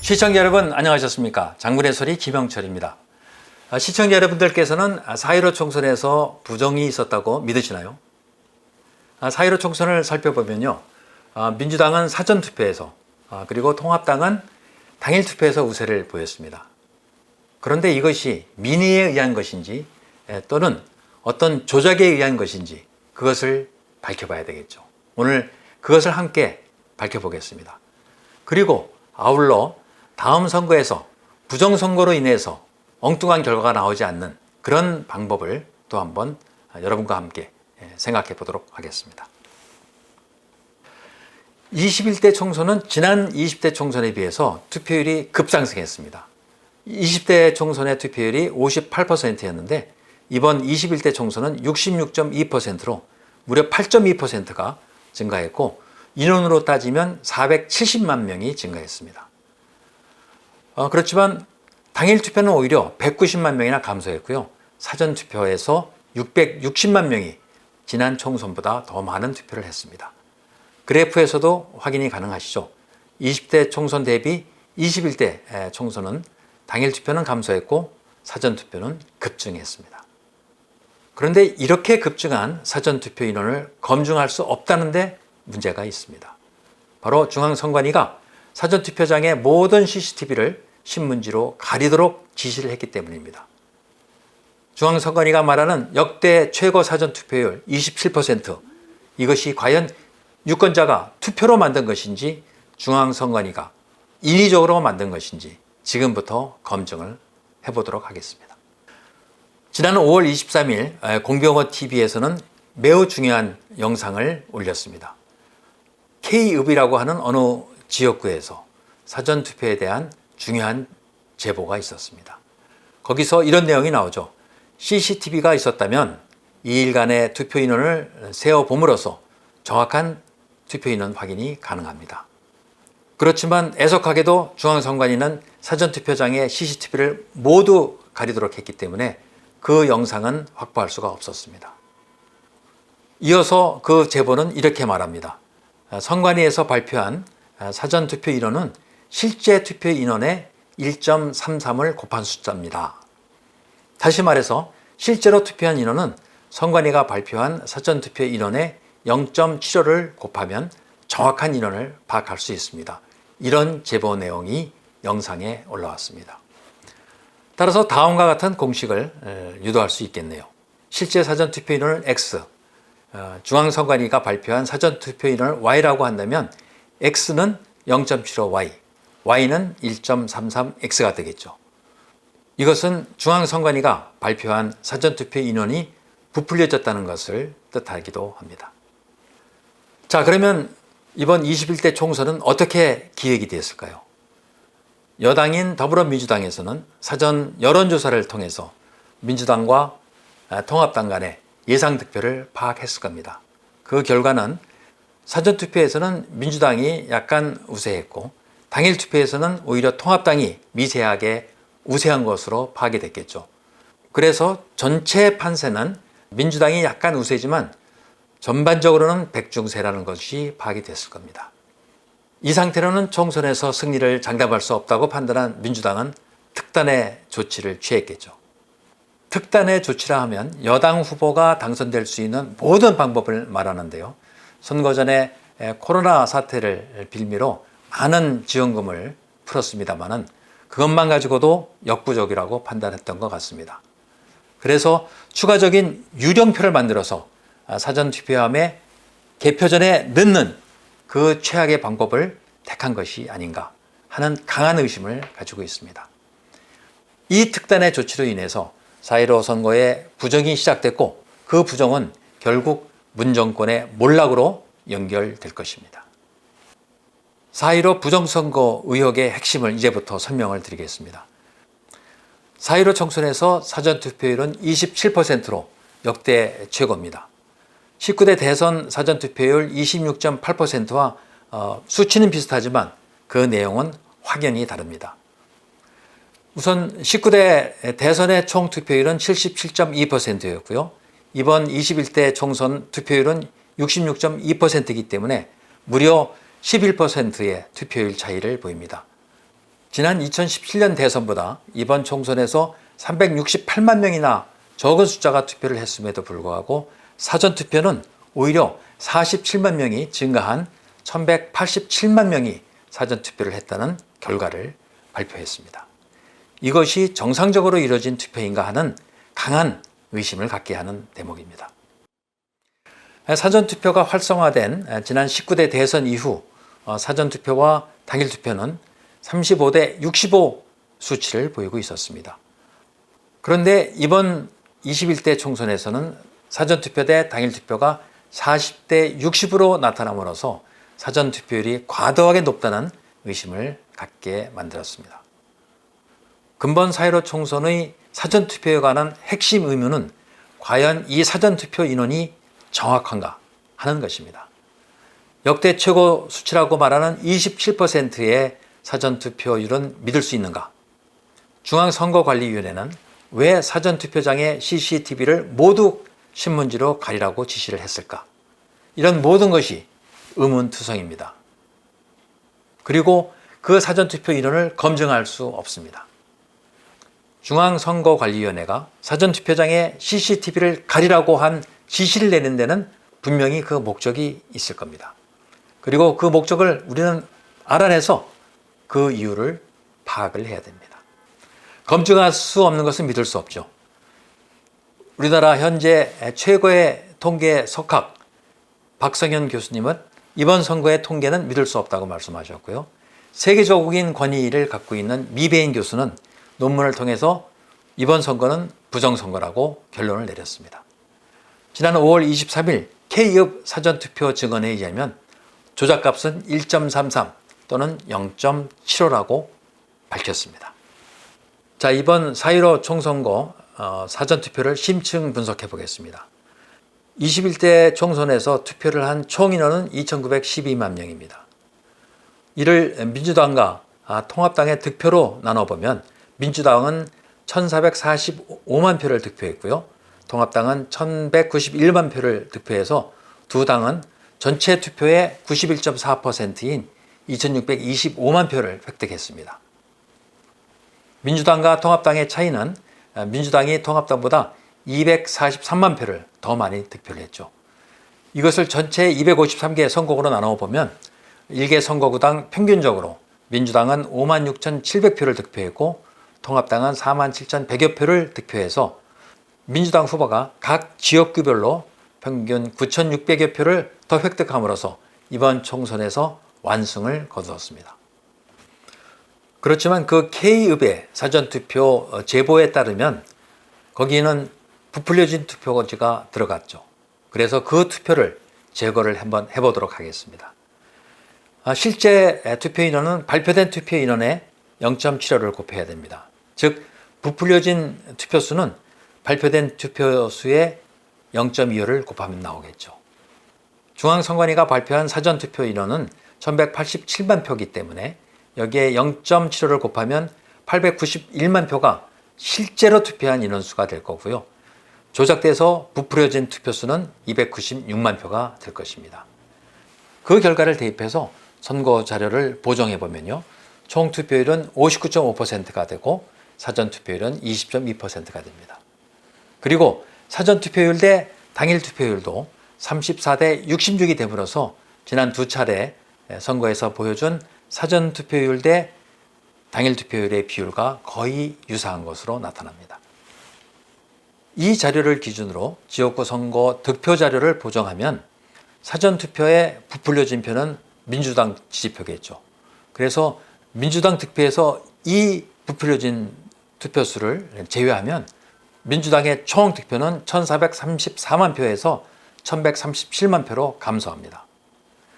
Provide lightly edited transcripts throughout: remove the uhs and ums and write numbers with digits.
시청자 여러분 안녕하셨습니까? 장군의 소리 김영철입니다. 시청자 여러분들께서는 4.15 총선에서 부정이 있었다고 믿으시나요? 4.15 총선을 살펴보면요, 민주당은 사전투표에서 그리고 통합당은 당일투표에서 우세를 보였습니다. 그런데 이것이 민의에 의한 것인지 또는 어떤 조작에 의한 것인지 그것을 밝혀봐야 되겠죠. 오늘 그것을 함께 밝혀보겠습니다. 그리고 아울러 다음 선거에서 부정선거로 인해서 엉뚱한 결과가 나오지 않는 그런 방법을 또 한번 여러분과 함께 생각해 보도록 하겠습니다. 21대 총선은 지난 20대 총선에 비해서 투표율이 급상승했습니다. 20대 총선의 투표율이 58%였는데 이번 21대 총선은 66.2%로 무려 8.2%가 증가했고 인원으로 따지면 470만 명이 증가했습니다. 그렇지만 당일 투표는 오히려 190만 명이나 감소했고요. 사전 투표에서 660만 명이 지난 총선보다 더 많은 투표를 했습니다. 그래프에서도 확인이 가능하시죠. 20대 총선 대비 21대 총선은 당일 투표는 감소했고 사전 투표는 급증했습니다. 그런데 이렇게 급증한 사전 투표 인원을 검증할 수 없다는 데 문제가 있습니다. 바로 중앙선관위가 사전 투표장의 모든 CCTV를 신문지로 가리도록 지시를 했기 때문입니다. 중앙선관위가 말하는 역대 최고 사전 투표율 27%, 이것이 과연 유권자가 투표로 만든 것인지 중앙선관위가 인위적으로 만든 것인지 지금부터 검증을 해보도록 하겠습니다. 지난 5월 23일 공병호TV에서는 매우 중요한 영상을 올렸습니다. K읍이라고 하는 어느 지역구에서 사전투표에 대한 중요한 제보가 있었습니다. 거기서 이런 내용이 나오죠. CCTV가 있었다면 2일간의 투표 인원을 세어봄으로써 정확한 투표 인원 확인이 가능합니다. 그렇지만 애석하게도 중앙선관위는 사전투표장의 CCTV를 모두 가리도록 했기 때문에 그 영상은 확보할 수가 없었습니다. 이어서 그 제보는 이렇게 말합니다. 선관위에서 발표한 사전투표 인원은 실제 투표 인원의 1.33을 곱한 숫자입니다. 다시 말해서 실제로 투표한 인원은 선관위가 발표한 사전투표 인원의 0.75를 곱하면 정확한 인원을 파악할 수 있습니다. 이런 제보 내용이 영상에 올라왔습니다. 따라서 다음과 같은 공식을 유도할 수 있겠네요. 실제 사전투표 인원을 X, 중앙선관위가 발표한 사전투표 인원을 Y라고 한다면 X는 0.75Y, Y는 1.33X가 되겠죠. 이것은 중앙선관위가 발표한 사전투표 인원이 부풀려졌다는 것을 뜻하기도 합니다. 자, 그러면 이번 21대 총선은 어떻게 기획이 되었을까요? 여당인 더불어민주당에서는 사전 여론조사를 통해서 민주당과 통합당 간의 예상득표를 파악했을 겁니다. 그 결과는 사전투표에서는 민주당이 약간 우세했고 당일 투표에서는 오히려 통합당이 미세하게 우세한 것으로 파악이 됐겠죠. 그래서 전체 판세는 민주당이 약간 우세지만 전반적으로는 백중세라는 것이 파악이 됐을 겁니다. 이 상태로는 총선에서 승리를 장담할 수 없다고 판단한 민주당은 특단의 조치를 취했겠죠. 특단의 조치라 하면 여당 후보가 당선될 수 있는 모든 방법을 말하는데요. 선거 전에 코로나 사태를 빌미로 많은 지원금을 풀었습니다마는 그것만 가지고도 역부족이라고 판단했던 것 같습니다. 그래서 추가적인 유령표를 만들어서 사전투표함에 개표 전에 넣는 그 최악의 방법을 택한 것이 아닌가 하는 강한 의심을 가지고 있습니다. 이 특단의 조치로 인해서 4.15 선거에 부정이 시작됐고 그 부정은 결국 문정권의 몰락으로 연결될 것입니다. 4.15 부정선거 의혹의 핵심을 이제부터 설명을 드리겠습니다. 4.15 총선에서 사전투표율은 27%로 역대 최고입니다. 19대 대선 사전투표율 26.8%와 수치는 비슷하지만 그 내용은 확연히 다릅니다. 우선 19대 대선의 총 투표율은 77.2%였고요. 이번 21대 총선 투표율은 66.2%이기 때문에 무려 11%의 투표율 차이를 보입니다. 지난 2017년 대선보다 이번 총선에서 368만 명이나 적은 숫자가 투표를 했음에도 불구하고 사전투표는 오히려 47만 명이 증가한 1187만 명이 사전투표를 했다는 결과를 발표했습니다. 이것이 정상적으로 이루어진 투표인가 하는 강한 의심을 갖게 하는 대목입니다. 사전투표가 활성화된 지난 19대 대선 이후 사전투표와 당일투표는 35대 65 수치를 보이고 있었습니다. 그런데 이번 21대 총선에서는 사전투표 대 당일투표가 40대 60으로 나타남으로써 사전투표율이 과도하게 높다는 의심을 갖게 만들었습니다. 근본 4.15 총선의 사전투표에 관한 핵심 의문은 과연 이 사전투표 인원이 정확한가 하는 것입니다. 역대 최고 수치라고 말하는 27%의 사전투표율은 믿을 수 있는가? 중앙선거관리위원회는 왜 사전투표장의 CCTV를 모두 신문지로 가리라고 지시를 했을까? 이런 모든 것이 의문투성입니다. 그리고 그 사전투표 인원을 검증할 수 없습니다. 중앙선거관리위원회가 사전투표장에 CCTV를 가리라고 한 지시를 내는 데는 분명히 그 목적이 있을 겁니다. 그리고 그 목적을 우리는 알아내서 그 이유를 파악을 해야 됩니다. 검증할 수 없는 것은 믿을 수 없죠. 우리나라 현재 최고의 통계 석학 박성현 교수님은 이번 선거의 통계는 믿을 수 없다고 말씀하셨고요. 세계적인 권위를 갖고 있는 미배인 교수는 논문을 통해서 이번 선거는 부정선거라고 결론을 내렸습니다. 지난 5월 23일 K읍 사전투표 증언에 의하면 조작값은 1.33 또는 0.75라고 밝혔습니다. 자, 이번 4.15 총선거 사전투표를 심층 분석해 보겠습니다. 21대 총선에서 투표를 한 총 인원은 2,912만 명입니다. 이를 민주당과 통합당의 득표로 나눠보면 민주당은 1,445만 표를 득표했고요. 통합당은 1,191만 표를 득표해서 두 당은 전체 투표의 91.4%인 2,625만 표를 획득했습니다. 민주당과 통합당의 차이는 민주당이 통합당보다 243만 표를 더 많이 득표를 했죠. 이것을 전체 253개 선거구로 나눠보면 1개 선거구당 평균적으로 민주당은 56,700표를 득표했고 통합당은 47,100여 표를 득표해서 민주당 후보가 각 지역구별로 평균 9,600여 표를 더 획득함으로써 이번 총선에서 완승을 거두었습니다. 그렇지만 그 K읍의 사전투표 제보에 따르면 거기에는 부풀려진 투표지가 들어갔죠. 그래서 그 투표를 제거를 한번 해보도록 하겠습니다. 실제 투표 인원은 발표된 투표 인원의 0.75를 곱해야 됩니다. 즉 부풀려진 투표수는 발표된 투표수의 0.25를 곱하면 나오겠죠. 중앙선관위가 발표한 사전투표 인원은 1,187만 표이기 때문에 여기에 0.75를 곱하면 891만 표가 실제로 투표한 인원수가 될 거고요. 조작돼서 부풀려진 투표수는 296만 표가 될 것입니다. 그 결과를 대입해서 선거 자료를 보정해 보면요. 총 투표율은 59.5%가 되고 사전 투표율은 20.2%가 됩니다. 그리고 사전 투표율 대 당일 투표율도 34대 66이 되므로서 지난 두 차례 선거에서 보여준 사전 투표율 대 당일 투표율의 비율과 거의 유사한 것으로 나타납니다. 이 자료를 기준으로 지역구 선거 득표 자료를 보정하면 사전 투표에 부풀려진 표는 민주당 지지표겠죠. 그래서 민주당 득표에서 이 부풀려진 투표수를 제외하면 민주당의 총 득표는 1,434만 표에서 1,137만 표로 감소합니다.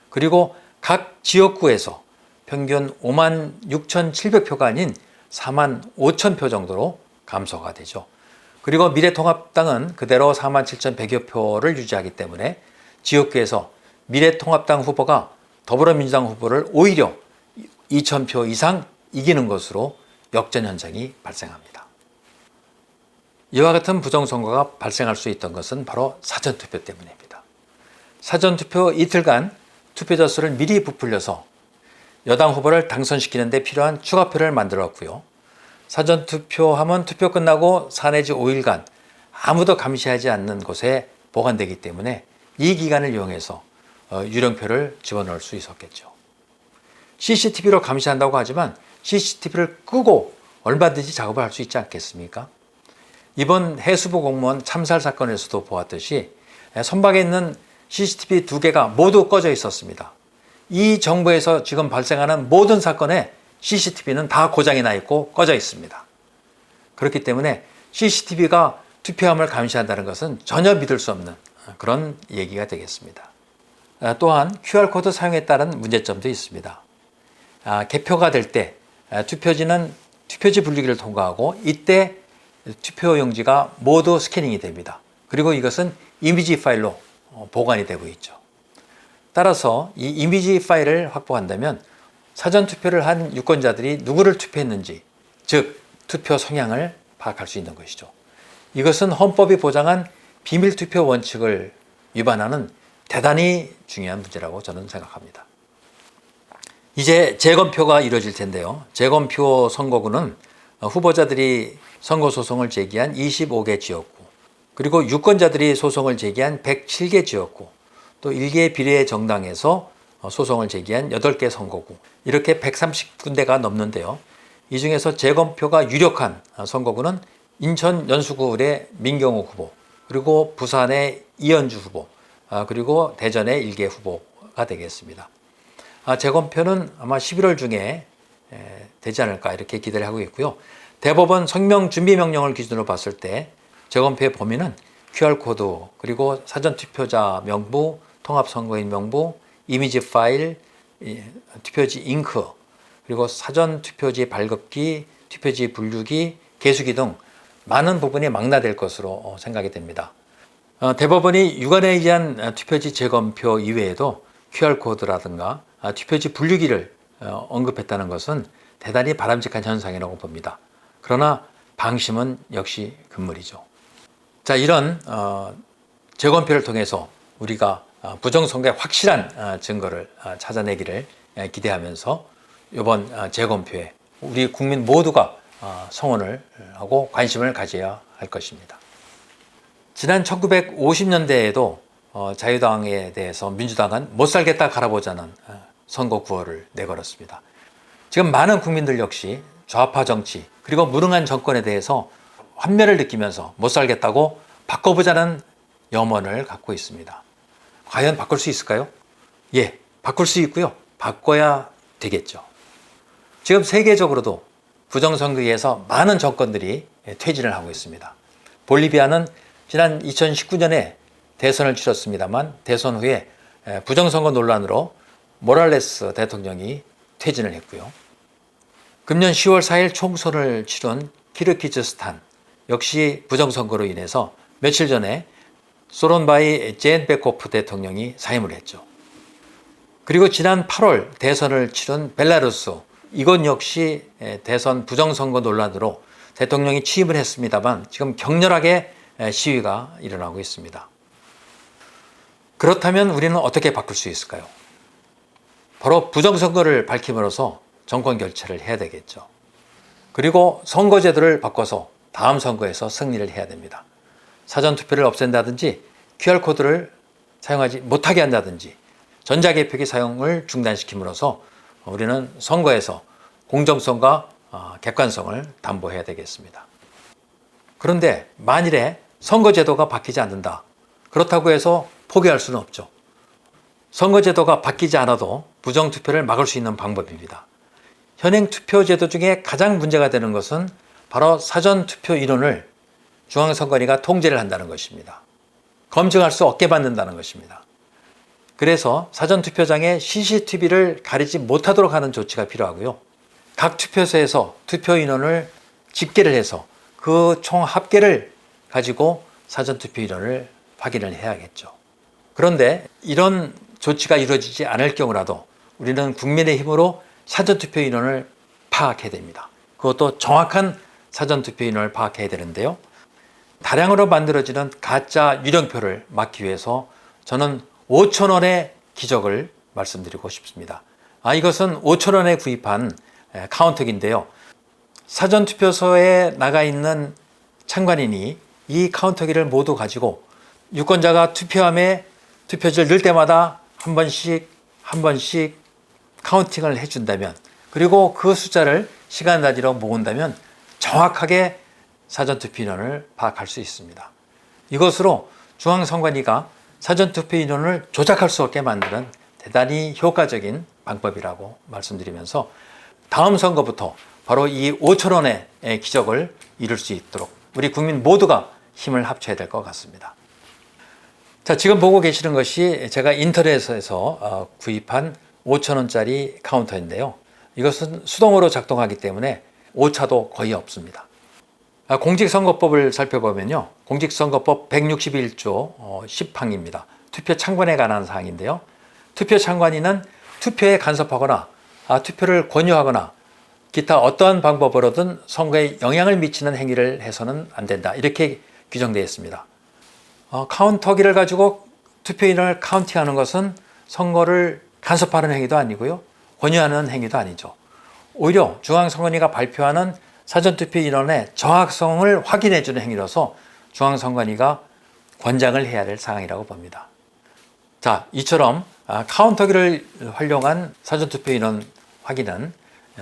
그리고 각 지역구에서 평균 56,700표가 아닌 45,000표 정도로 감소가 되죠. 그리고 미래통합당은 그대로 47,100여 표를 유지하기 때문에 지역구에서 미래통합당 후보가 더불어민주당 후보를 오히려 2,000표 이상 이기는 것으로 역전 현상이 발생합니다. 이와 같은 부정선거가 발생할 수 있던 것은 바로 사전투표 때문입니다. 사전투표 이틀간 투표자 수를 미리 부풀려서 여당 후보를 당선시키는 데 필요한 추가표를 만들었고요. 사전투표하면 투표 끝나고 4 내지 5일간 아무도 감시하지 않는 곳에 보관되기 때문에 이 기간을 이용해서 유령표를 집어넣을 수 있었겠죠. CCTV로 감시한다고 하지만 CCTV를 끄고 얼마든지 작업을 할 수 있지 않겠습니까? 이번 해수부 공무원 참살 사건에서도 보았듯이 선박에 있는 CCTV 2개가 모두 꺼져 있었습니다. 이 정부에서 지금 발생하는 모든 사건에 CCTV는 다 고장이 나 있고 꺼져 있습니다. 그렇기 때문에 CCTV가 투표함을 감시한다는 것은 전혀 믿을 수 없는 그런 얘기가 되겠습니다. 또한 QR코드 사용에 따른 문제점도 있습니다. 개표가 될 때 투표지는 투표지 분류기를 통과하고 이때 투표용지가 모두 스캐닝이 됩니다. 그리고 이것은 이미지 파일로 보관이 되고 있죠. 따라서 이 이미지 파일을 확보한다면 사전투표를 한 유권자들이 누구를 투표했는지, 즉 투표 성향을 파악할 수 있는 것이죠. 이것은 헌법이 보장한 비밀투표 원칙을 위반하는 대단히 중요한 문제라고 저는 생각합니다. 이제 재검표가 이루어질 텐데요. 재검표 선거구는 후보자들이 선거소송을 제기한 25개 지역구, 그리고 유권자들이 소송을 제기한 107개 지역구, 또 1개 비례 정당에서 소송을 제기한 8개 선거구, 이렇게 130군데가 넘는데요. 이 중에서 재검표가 유력한 선거구는 인천 연수구의 민경욱 후보, 그리고 부산의 이현주 후보, 그리고 대전의 일개 후보가 되겠습니다. 재검표는 아마 11월 중에 되지 않을까 이렇게 기대를 하고 있고요. 대법원 성명준비명령을 기준으로 봤을 때 재검표의 범위는 QR코드, 그리고 사전투표자 명부, 통합선거인 명부, 이미지 파일, 투표지 잉크, 그리고 사전투표지 발급기, 투표지 분류기, 개수기 등 많은 부분이 망라될 것으로 생각이 됩니다. 대법원이 유관에 의한 투표지 재검표 이외에도 QR코드라든가 투표지 분류기를 언급했다는 것은 대단히 바람직한 현상이라고 봅니다. 그러나 방심은 역시 금물이죠. 자, 이런 재검표를 통해서 우리가 부정선거의 확실한 증거를 찾아내기를 기대하면서 이번 재검표에 우리 국민 모두가 성원을 하고 관심을 가져야 할 것입니다. 지난 1950년대에도 자유당에 대해서 민주당은 못 살겠다 갈아보자는 선거 구호를 내걸었습니다. 지금 많은 국민들 역시 좌파 정치 그리고 무능한 정권에 대해서 환멸을 느끼면서 못 살겠다고 바꿔보자는 염원을 갖고 있습니다. 과연 바꿀 수 있을까요? 예, 바꿀 수 있고요. 바꿔야 되겠죠. 지금 세계적으로도 부정선거에서 많은 정권들이 퇴진을 하고 있습니다. 볼리비아는 지난 2019년에 대선을 치렀습니다만 대선 후에 부정선거 논란으로 모랄레스 대통령이 퇴진을 했고요. 금년 10월 4일 총선을 치른 키르기즈스탄 역시 부정선거로 인해서 며칠 전에 소론바이 제엔베코프 대통령이 사임을 했죠. 그리고 지난 8월 대선을 치른 벨라루스, 이건 역시 대선 부정선거 논란으로 대통령이 취임을 했습니다만 지금 격렬하게 시위가 일어나고 있습니다. 그렇다면 우리는 어떻게 바꿀 수 있을까요? 바로 부정선거를 밝힘으로써 정권 교체를 해야 되겠죠. 그리고 선거제도를 바꿔서 다음 선거에서 승리를 해야 됩니다. 사전투표를 없앤다든지 QR코드를 사용하지 못하게 한다든지 전자개표기 사용을 중단시킴으로써 우리는 선거에서 공정성과 객관성을 담보해야 되겠습니다. 그런데 만일에 선거제도가 바뀌지 않는다. 그렇다고 해서 포기할 수는 없죠. 선거제도가 바뀌지 않아도 부정투표를 막을 수 있는 방법입니다. 현행 투표제도 중에 가장 문제가 되는 것은 바로 사전투표 인원을 중앙선관위가 통제를 한다는 것입니다. 검증할 수 없게 만든다는 것입니다. 그래서 사전투표장에 CCTV를 가리지 못하도록 하는 조치가 필요하고요. 각 투표소에서 투표 인원을 집계를 해서 그 총 합계를 가지고 사전투표 인원을 확인을 해야겠죠. 그런데 이런 조치가 이루어지지 않을 경우라도 우리는 국민의 힘으로 사전투표 인원을 파악해야 됩니다. 그것도 정확한 사전투표 인원을 파악해야 되는데요. 다량으로 만들어지는 가짜 유령표를 막기 위해서 저는 5,000원의 기적을 말씀드리고 싶습니다. 이것은 5천 원에 구입한 카운터기인데요. 사전투표소에 나가 있는 참관인이 이 카운터기를 모두 가지고 유권자가 투표함에 투표지를 넣을 때마다 한 번씩 카운팅을 해준다면, 그리고 그 숫자를 시간 단위로 모은다면 정확하게 사전투표 인원을 파악할 수 있습니다. 이것으로 중앙선관위가 사전투표 인원을 조작할 수 없게 만드는 대단히 효과적인 방법이라고 말씀드리면서, 다음 선거부터 바로 이 5천 원의 기적을 이룰 수 있도록 우리 국민 모두가 힘을 합쳐야 될 것 같습니다. 자, 지금 보고 계시는 것이 제가 인터넷에서 구입한 5천 원짜리 카운터인데요. 이것은 수동으로 작동하기 때문에 오차도 거의 없습니다. 공직선거법을 살펴보면요, 공직선거법 161조 10항입니다. 투표 참관에 관한 사항인데요. 투표 참관인은 투표에 간섭하거나 투표를 권유하거나 기타 어떠한 방법으로든 선거에 영향을 미치는 행위를 해서는 안 된다, 이렇게 규정되어 있습니다. 카운터기를 가지고 투표인을 카운팅하는 것은 선거를 간섭하는 행위도 아니고요, 권유하는 행위도 아니죠. 오히려 중앙선관위가 발표하는 사전투표 인원의 정확성을 확인해주는 행위로서 중앙선관위가 권장을 해야 될 사항이라고 봅니다. 자, 이처럼 카운터기를 활용한 사전투표 인원 확인은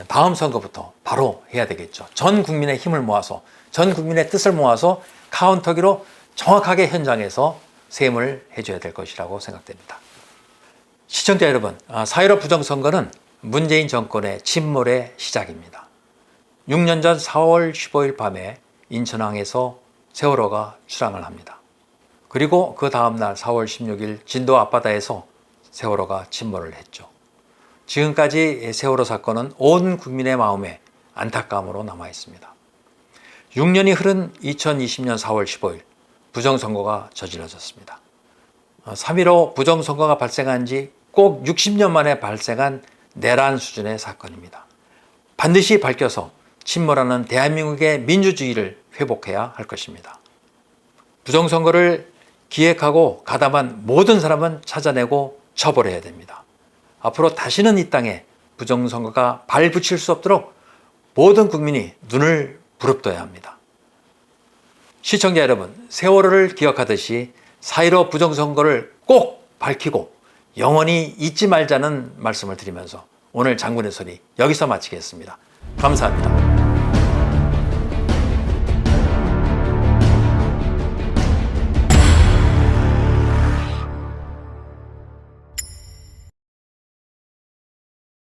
다음 선거부터 바로 해야 되겠죠. 전 국민의 힘을 모아서, 전 국민의 뜻을 모아서 카운터기로 정확하게 현장에서 세임을 해줘야 될 것이라고 생각됩니다. 시청자 여러분, 4.15 부정선거는 문재인 정권의 침몰의 시작입니다. 6년 전 4월 15일 밤에 인천항에서 세월호가 출항을 합니다. 그리고 그 다음날 4월 16일 진도 앞바다에서 세월호가 침몰을 했죠. 지금까지 세월호 사건은 온 국민의 마음에 안타까움으로 남아 있습니다. 6년이 흐른 2020년 4월 15일 부정선거가 저질러졌습니다. 3.15 부정선거가 발생한 지 꼭 60년 만에 발생한 내란 수준의 사건입니다. 반드시 밝혀서 침몰하는 대한민국의 민주주의를 회복해야 할 것입니다. 부정선거를 기획하고 가담한 모든 사람은 찾아내고 처벌해야 됩니다. 앞으로 다시는 이 땅에 부정선거가 발붙일 수 없도록 모든 국민이 눈을 부릅떠야 합니다. 시청자 여러분, 세월호를 기억하듯이 4.15 부정선거를 꼭 밝히고 영원히 잊지 말자는 말씀을 드리면서 오늘 장군의 소리 여기서 마치겠습니다. 감사합니다.